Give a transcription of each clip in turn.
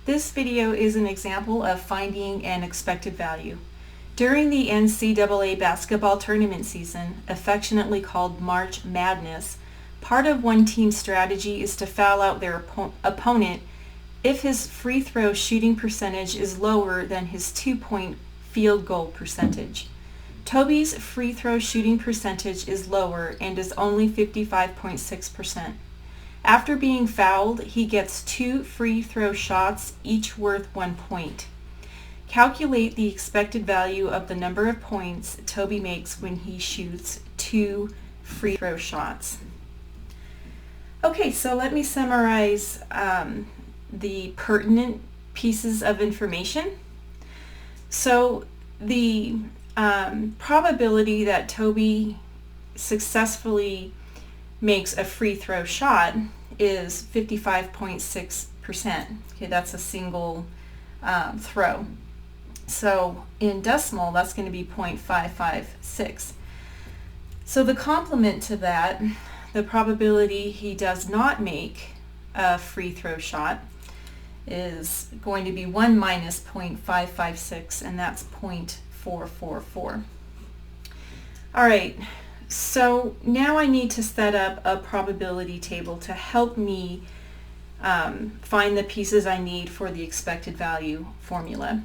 This video is an example of finding an expected value. During the NCAA basketball tournament season, affectionately called March Madness, part of one team's strategy is to foul out their opponent if his free throw shooting percentage is lower than his 2-point field goal percentage. Toby's free throw shooting percentage is lower and is only 55.6%. After being fouled, he gets 2 free throw shots, each worth 1 point. Calculate the expected value of the number of points Toby makes when he shoots 2 free throw shots. Okay, so let me summarize the pertinent pieces of information. So the probability that Toby successfully makes a free throw shot is 55.6%. Okay, that's a single throw. So in decimal, that's going to be 0.556. So the complement to that, the probability he does not make a free throw shot, is going to be 1 minus 0.556, and that's 0.444. All right, so now I need to set up a probability table to help me find the pieces I need for the expected value formula.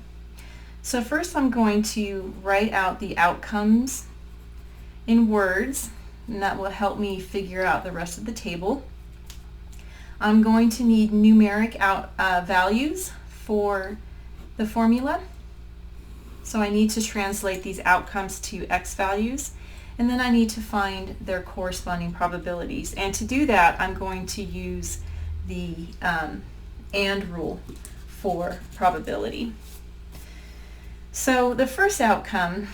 So first I'm going to write out the outcomes in words, and that will help me figure out the rest of the table. I'm going to need numeric values for the formula. So I need to translate these outcomes to x values, and then I need to find their corresponding probabilities. And to do that, I'm going to use the AND rule for probability. So the first outcome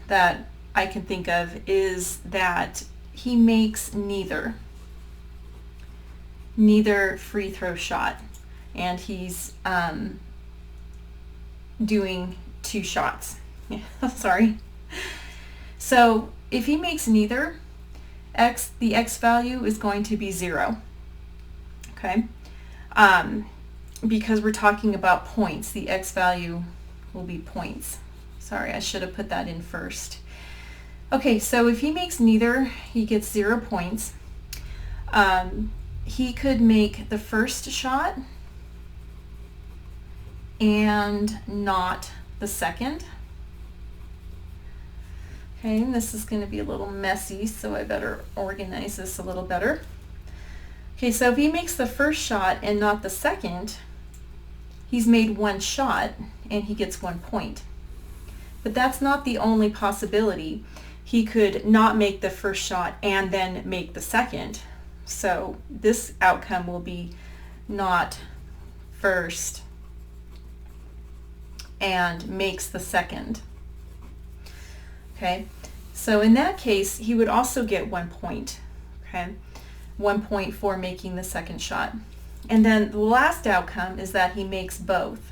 that I can think of is that he makes neither free throw shot, and he's doing 2 shots. Sorry. So if he makes neither, the x value is going to be 0. Okay, because we're talking about points, the x value will be points. Sorry, I should have put that in first. Okay, so if he makes neither, he gets 0 points. He could make the first shot and not the second. Okay, and this is going to be a little messy, so I better organize this a little better. Okay, so if he makes the first shot and not the second, he's made 1 shot and he gets 1 point. But that's not the only possibility. He could not make the first shot and then make the second. So this outcome will be not first and makes the second. Okay, so in that case, he would also get 1 point. Okay, 1 point for making the second shot. And then the last outcome is that he makes both.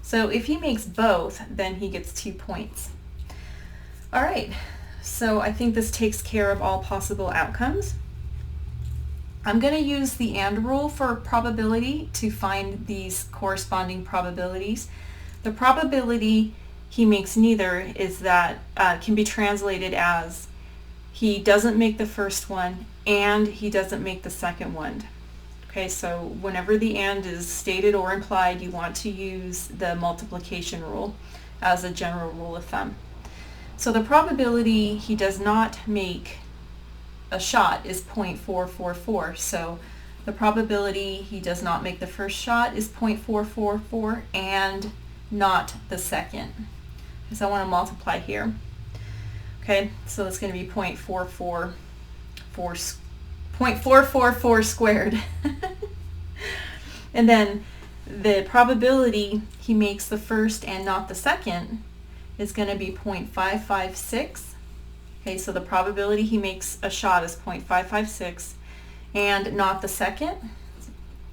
So if he makes both, then he gets 2 points. All right, so I think this takes care of all possible outcomes. I'm going to use the AND rule for probability to find these corresponding probabilities. The probability he makes neither is that can be translated as he doesn't make the first one and he doesn't make the second one. Okay, so whenever the AND is stated or implied, you want to use the multiplication rule as a general rule of thumb. So the probability he does not make a shot is 0.444. So the probability he does not make the first shot is 0.444 and not the second. So I want to multiply here. Okay, so it's going to be 0.444 squared. And then the probability he makes the first and not the second is going to be 0.556. Okay, so the probability he makes a shot is 0.556 and not the second.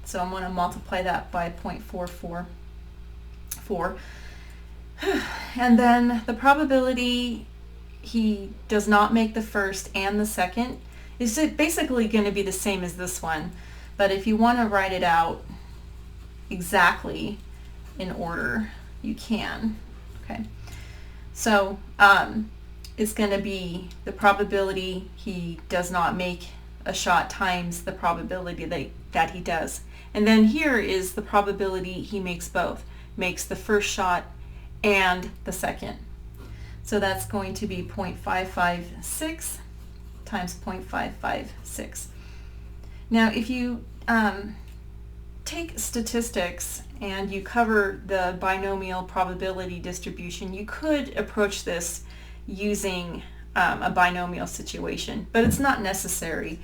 So I'm going to multiply that by 0.444. And then the probability he does not make the first and the second is basically going to be the same as this one. But if you want to write it out exactly in order, you can. Okay, so it's going to be the probability he does not make a shot times the probability that he does. And then here is the probability he makes both, makes the first shot and the second. So that's going to be 0.556 times 0.556. Now if you take statistics and you cover the binomial probability distribution, you could approach this using a binomial situation, but it's not necessary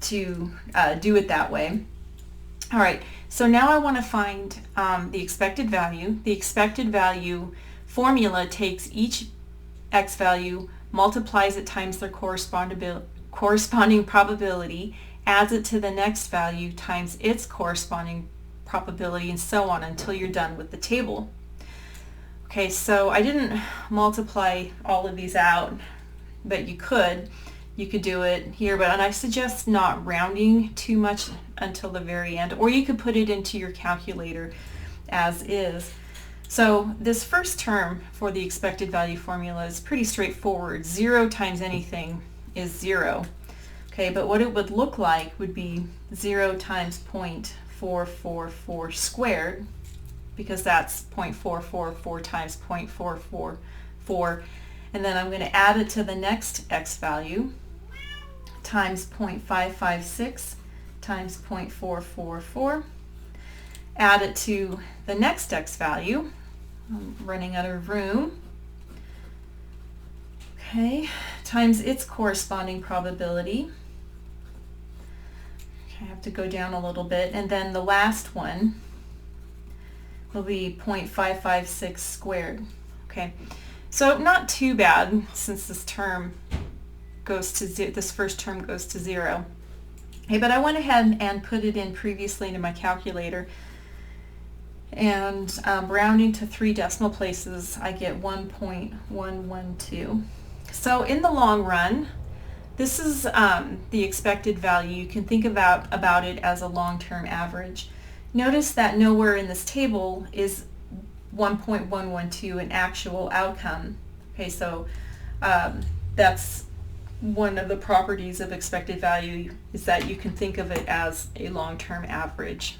to do it that way. All right, so now I want to find the expected value. The expected value formula takes each x value, multiplies it times their corresponding probability, adds it to the next value times its corresponding probability, and so on until you're done with the table. Okay, so I didn't multiply all of these out, but you could do it here, and I suggest not rounding too much until the very end, or you could put it into your calculator as is. So this first term for the expected value formula is pretty straightforward. 0 times anything is 0. Okay, but what it would look like would be 0 times 0.444 squared, because that's 0.444 times 0.444, and then I'm going to add it to the next x value times 0.556 times 0.444, add it to the next x value. I'm running out of room. Okay, times its corresponding probability. Okay, I have to go down a little bit, and then the last one will be 0.556 squared. Okay, so not too bad since this term goes to this first term goes to 0. Okay, but I went ahead and put it in previously into my calculator, and rounding to 3 decimal places, I get 1.112. So in the long run, this is the expected value. You can think about it as a long-term average. Notice that nowhere in this table is 1.112 an actual outcome. Okay, so that's one of the properties of expected value, is that you can think of it as a long-term average.